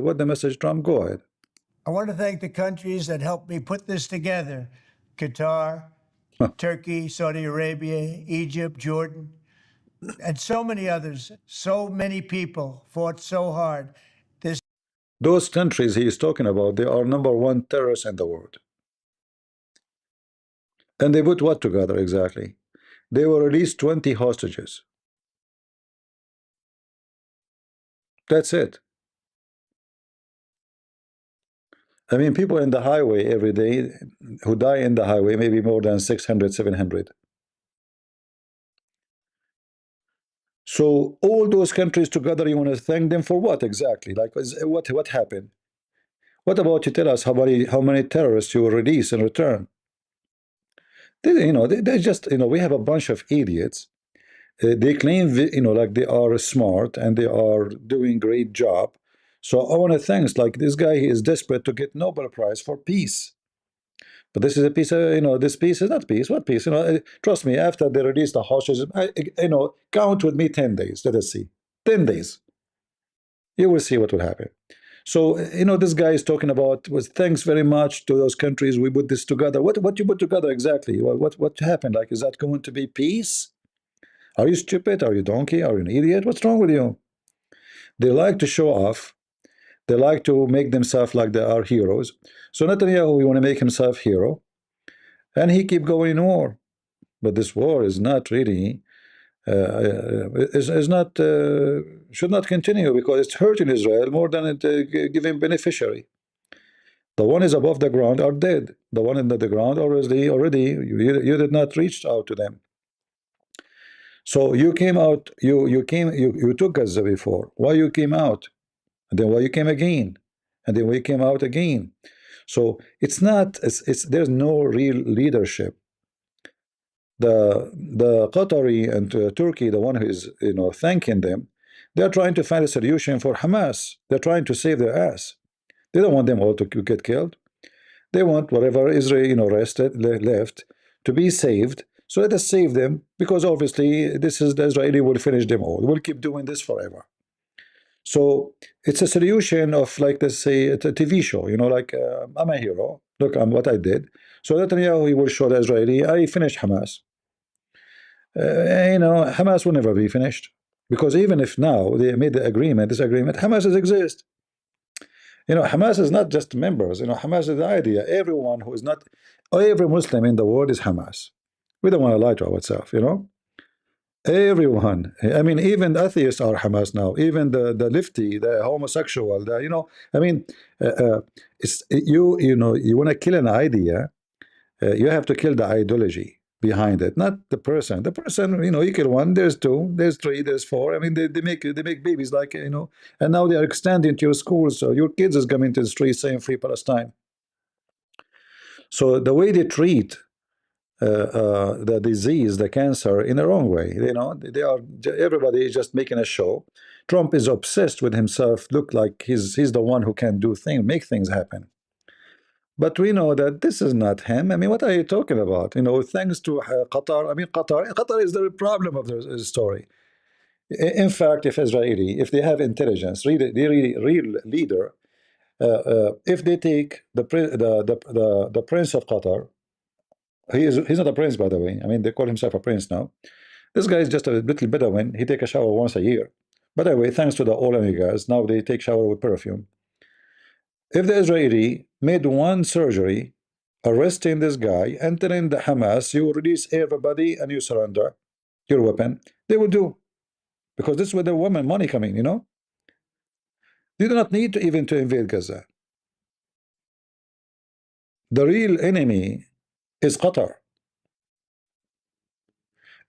what the message, Trump? Go ahead. I want to thank the countries that helped me put this together: Qatar, Turkey, Saudi Arabia, Egypt, Jordan, and so many others. So many people fought so hard. Those countries he is talking about, they are #1 terrorists in the world. And they put what together exactly? They will release 20 hostages. That's it. I mean, people in the highway every day who die in the highway, maybe more than 600, 700. So all those countries together, you want to thank them for what exactly? Like, what happened? What about you tell us how many terrorists you will release in return? They just, we have a bunch of idiots. They claim, like they are smart and they are doing great job. So I want to thank, like this guy, he is desperate to get Nobel Prize for peace. But this is a piece of, this piece is not peace. What peace? Trust me, after they release the hostages, count with me 10 days. Let us see. 10 days. You will see what will happen. So, this guy is talking about was thanks very much to those countries. We put this together. What you put together exactly? What happened? Like, is that going to be peace? Are you stupid? Are you donkey? Are you an idiot? What's wrong with you? They like to show off. They like to make themselves like they are heroes. So Netanyahu, we want to make himself hero, and he keep going in war. But this war is not really is not should not continue because it's hurting Israel more than it giving beneficiary. The one is above the ground are dead. The one under the ground already you did not reach out to them. So you came out, you took Gaza before. Why you came out? And then why you came again? And then we came out again. So it's not, it's there's no real leadership. The Qatari and Turkey, the one who is thanking them, they're trying to find a solution for Hamas. They're trying to save their ass. They don't want them all to get killed. They want whatever Israel left to be saved. So let us save them, because obviously this is the Israeli will finish them all. We'll keep doing this forever. So it's a solution of, like, let's say, a TV show. Like, I'm a hero. Look, I'm what I did. So Netanyahu, he will show the Israeli, I finished Hamas. Hamas will never be finished, because even if now they made the agreement, this agreement, Hamas does exist. Hamas is not just members. Hamas is the idea. Everyone who is not, every Muslim in the world is Hamas. We don't want to lie to ourselves. Everyone. I mean, even atheists are Hamas now. Even the lefty, the homosexual. I mean, it's you want to kill an idea. You have to kill the ideology behind it, not the person. The person, you kill one, there's two, there's three, there's four. I mean, they make babies, like, and now they are extending to your schools. So your kids is coming to the street saying Free Palestine. So the way they treat the disease, the cancer, in the wrong way. Everybody is just making a show. Trump is obsessed with himself. Look like he's the one who can do things, make things happen. But we know that this is not him. I mean, what are you talking about? Thanks to Qatar. I mean, Qatar is the problem of the story. In fact, if they have intelligence, real leader, if they take the prince of Qatar, he's not a prince, by the way. I mean, they call himself a prince now. This guy is just a little Bedouin. He take a shower once a year. By the way, thanks to the oil and gas, now they take shower with perfume. If the Israeli made one surgery, arresting this guy and telling the Hamas, you release everybody and you surrender your weapon, they will do. Because this is where the woman money coming, They do not need to invade Gaza. The real enemy is Qatar.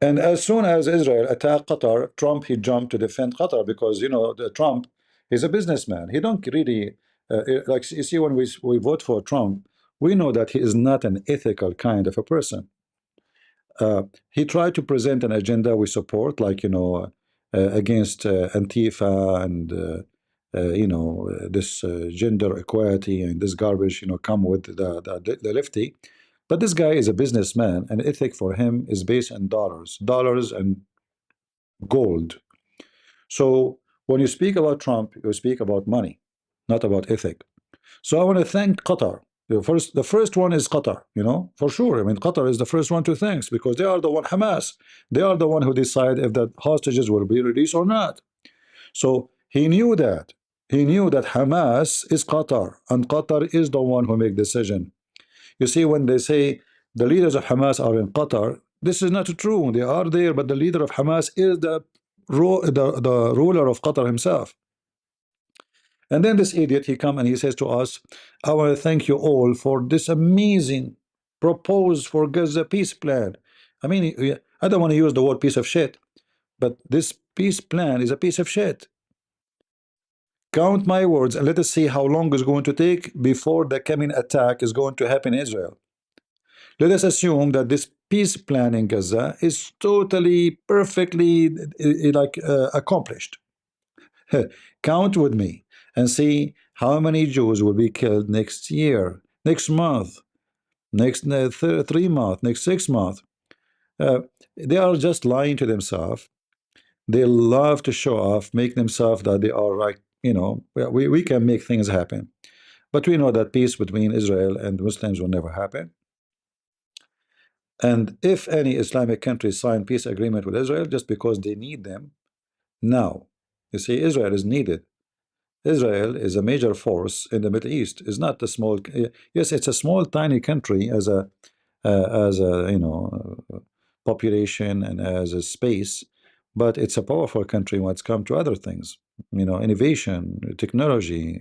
And as soon as Israel attacked Qatar, Trump, he jumped to defend Qatar, because Trump is a businessman. He don't really like, you see, when we vote for Trump, we know that he is not an ethical kind of a person. He tried to present an agenda we support, like against Antifa and this gender equality and this garbage, come with the lefty. But this guy is a businessman, and ethic for him is based on dollars and gold. So when you speak about Trump, you speak about money, not about ethic. So I want to thank Qatar. The first one is Qatar, for sure. I mean, Qatar is the first one to thank because they are the one, Hamas. They are the one who decide if the hostages will be released or not. So he knew that. He knew that Hamas is Qatar, and Qatar is the one who make decision. You see, when they say the leaders of Hamas are in Qatar, this is not true. They are there, but the leader of Hamas is the ruler of Qatar himself. And then this idiot, he come and he says to us, I want to thank you all for this amazing proposed for Gaza peace plan. I mean, I don't want to use the word piece of shit, but this peace plan is a piece of shit. Count my words and let us see how long it's going to take before the coming attack is going to happen in Israel. Let us assume that this peace plan in Gaza is totally, perfectly accomplished. Count with me and see how many Jews will be killed next year, next month, next 3 months, next 6 months. They are just lying to themselves. They love to show off, make themselves that they are right. We can make things happen. But we know that peace between Israel and Muslims will never happen. And if any Islamic country sign peace agreement with Israel just because they need them, now, you see, Israel is needed. Israel is a major force in the Middle East. It's not a small. Yes, it's a small, tiny country as a population and as a space, but it's a powerful country when it's come to other things. Innovation, technology.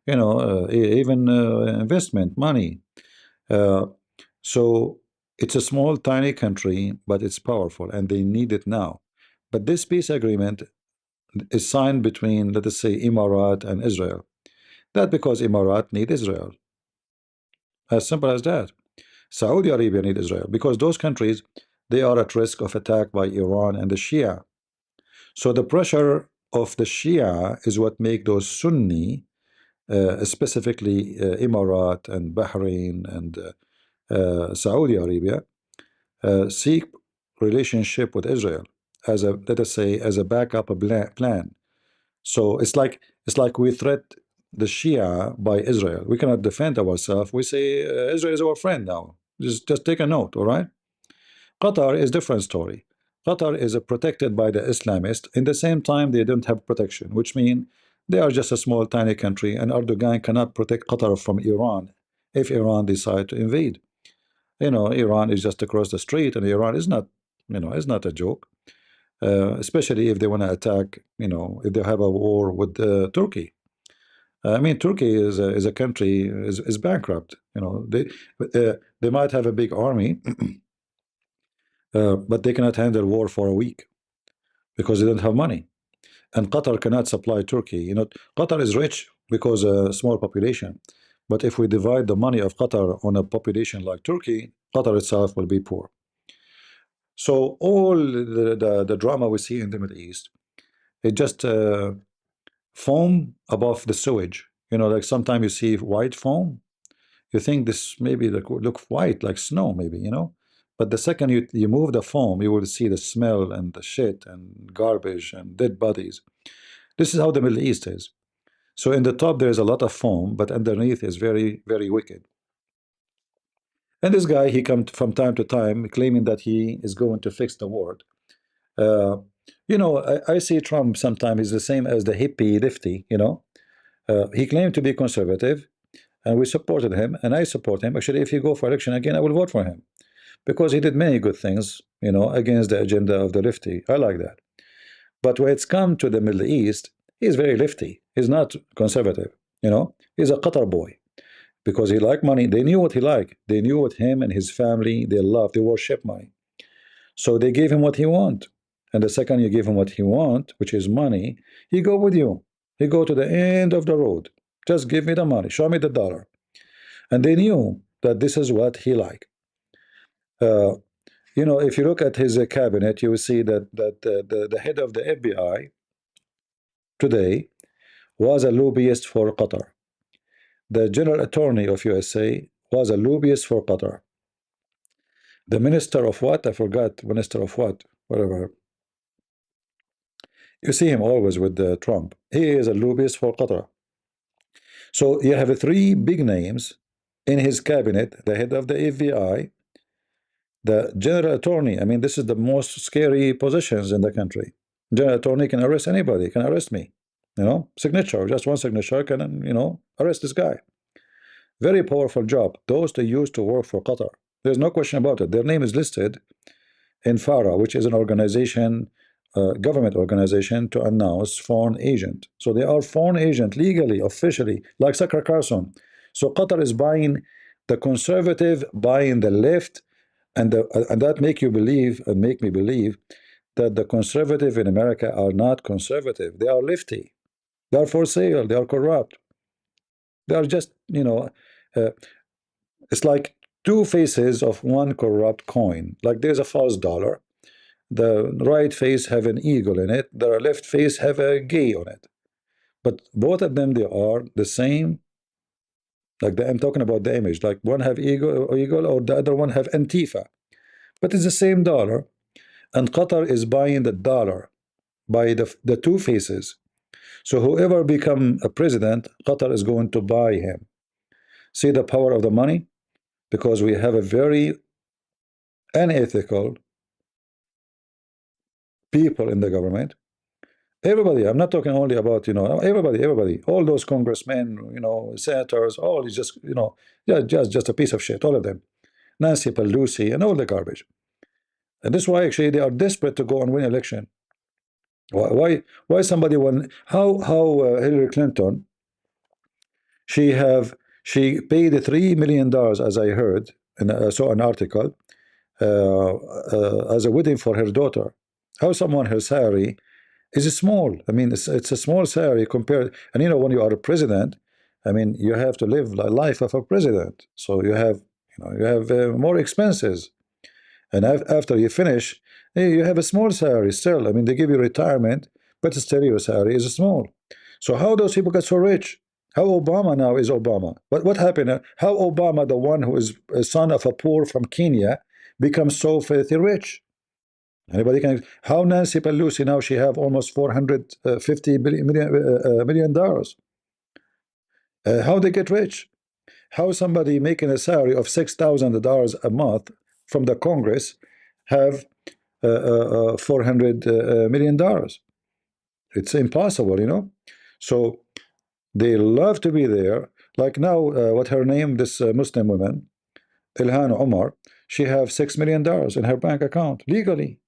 Even investment, money. Uh, so it's a small, tiny country, but it's powerful, and they need it now. But this peace agreement is signed between, let us say, Emirat and Israel. That because Emirat need Israel. As simple as that. Saudi Arabia need Israel because those countries, they are at risk of attack by Iran and the Shia. So the pressure of the Shia is what make those Sunni, specifically Emirat and Bahrain and Saudi Arabia, seek relationship with Israel as a, let us say, as a backup plan. So it's like we threat the Shia by Israel. We cannot defend ourselves. We say Israel is our friend now. Just take a note, all right? Qatar is different story. Qatar is protected by the Islamists. In the same time, they don't have protection, which means they are just a small, tiny country, and Erdogan cannot protect Qatar from Iran if Iran decide to invade. Iran is just across the street, and Iran is not a joke. Especially if they want to attack, if they have a war with Turkey. I mean, Turkey is a country is bankrupt. They might have a big army, but they cannot handle war for a week because they don't have money. And Qatar cannot supply Turkey. Qatar is rich because a small population. But if we divide the money of Qatar on a population like Turkey, Qatar itself will be poor. So all the drama we see in the Middle East, it just foam above the sewage. Like sometimes you see white foam, you think this maybe look white like snow, maybe. But the second you move the foam, you will see the smell and the shit and garbage and dead bodies. This is how the Middle East is. So in the top there is a lot of foam, but underneath is very, very wicked. And this guy, he comes from time to time claiming that he is going to fix the world. Uh, I see Trump sometimes is the same as the hippie lefty. He claimed to be conservative, and we supported him, and I support him. Actually, if he go for election again, I will vote for him because he did many good things, against the agenda of the lefty. I like that. But when it's come to the Middle East, he's very lefty. He's not conservative. He's a Qatar boy because he liked money. They knew what he liked. They knew what him and his family they love. They worship money. So they gave him what he want. And the second you give him what he want, which is money, he go with you. He go to the end of the road. Just give me the money. Show me the dollar. And they knew that this is what he liked. Uh, if you look at his cabinet, you will see that the head of the FBI today was a lobbyist for Qatar. The general attorney of USA was a lobbyist for Qatar. The minister of what? I forgot. Minister of what? Whatever. You see him always with Trump. He is a lobbyist for Qatar. So you have three big names in his cabinet: the head of the FBI, the general attorney. I mean, this is the most scary positions in the country. General attorney can arrest anybody, can arrest me. Signature, just one signature can, arrest this guy. Very powerful job. Those they used to work for Qatar. There's no question about it. Their name is listed in FARA, which is an organization, government organization to announce foreign agent. So they are foreign agent legally, officially, like Sakar Carson. So Qatar is buying the conservative, buying the left, and that make you believe and make me believe that the conservative in America are not conservative. They are lefty. They are for sale. They are corrupt. They are just, uh, it's like two faces of one corrupt coin. Like there's a false dollar. The right face have an eagle in it. The left face have a gay on it. But both of them, they are the same. Like I'm talking about the image. Like one have eagle, or the other one have Antifa. But it's the same dollar. And Qatar is buying the dollar by the two faces. So whoever become a president, Qatar is going to buy him. See the power of the money? Because we have a very unethical people in the government. Everybody, I'm not talking only about, everybody, all those congressmen, senators, all is just, yeah, just a piece of shit, all of them. Nancy Pelosi and all the garbage. And this is why actually they are desperate to go and win election. Why somebody won? How Hillary Clinton, she paid $3 million, as I heard, and I saw an article, as a wedding for her daughter. How someone her salary is small. I mean, it's a small salary compared. And when you are a president, I mean, you have to live the life of a president. So you have more expenses. And after you finish, you have a small salary still. I mean, they give you retirement, but still your salary is small. So how those people get so rich? How Obama now is Obama? What happened? How Obama, the one who is a son of a poor from Kenya, becomes so filthy rich? Anybody can. How Nancy Pelosi now she have almost 450 million dollars. How they get rich? How somebody making a salary of $6,000 a month from the Congress have 400 million dollars? It's impossible. So they love to be there. Like now, what her name? This Muslim woman, Ilhan Omar. She have $6 million in her bank account legally.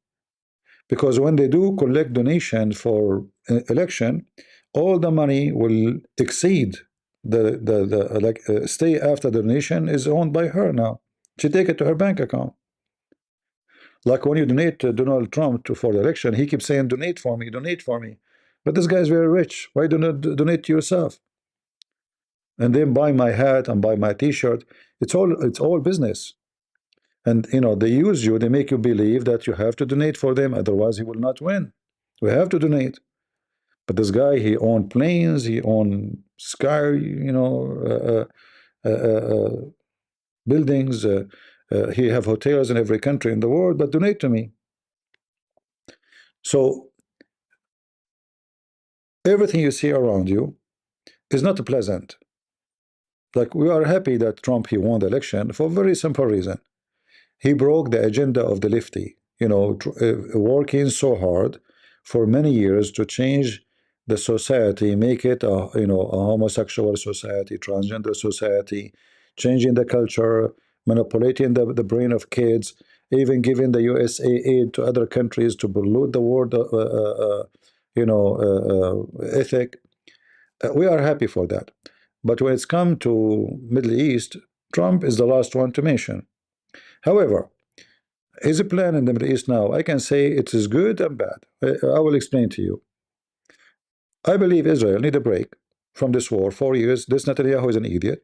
Because when they do collect donation for election, all the money will exceed the like stay after the donation is owned by her now. She take it to her bank account. Like when you donate to Donald Trump for the election, he keeps saying, "Donate for me, donate for me." But this guy is very rich. Why do not donate to yourself? And then buy my hat and buy my T-shirt. It's all business. And they use you, they make you believe that you have to donate for them, otherwise he will not win. We have to donate. But this guy, he owned planes, he owned sky, buildings. He have hotels in every country in the world. But donate to me. So everything you see around you is not pleasant. Like we are happy that Trump he won the election for a very simple reason. He broke the agenda of the lefty, working so hard for many years to change the society, make it a homosexual society, transgender society, changing the culture, manipulating the brain of kids, even giving the USA aid to other countries to pollute the world, ethic. We are happy for that. But when it's come to Middle East, Trump is the last one to mention. However, his plan in the Middle East now, I can say it is good and bad. I will explain to you. I believe Israel need a break from this war. 4 years. This Netanyahu is an idiot.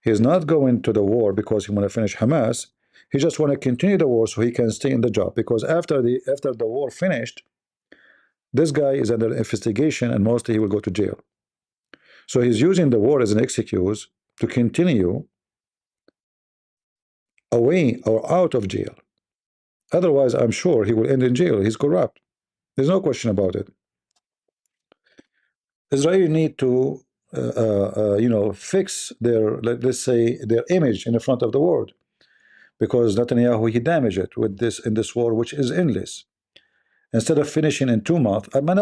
He's not going to the war because he want to finish Hamas. He just want to continue the war so he can stay in the job. Because after the war finished, this guy is under investigation and mostly he will go to jail. So he's using the war as an excuse to continue away or out of jail. Otherwise, I'm sure he will end in jail. He's corrupt. There's no question about it. Israel need to fix their, let's say, their image in the front of the world, because Netanyahu, he damaged it with this in this war, which is endless. Instead of finishing in 2 months, I mean,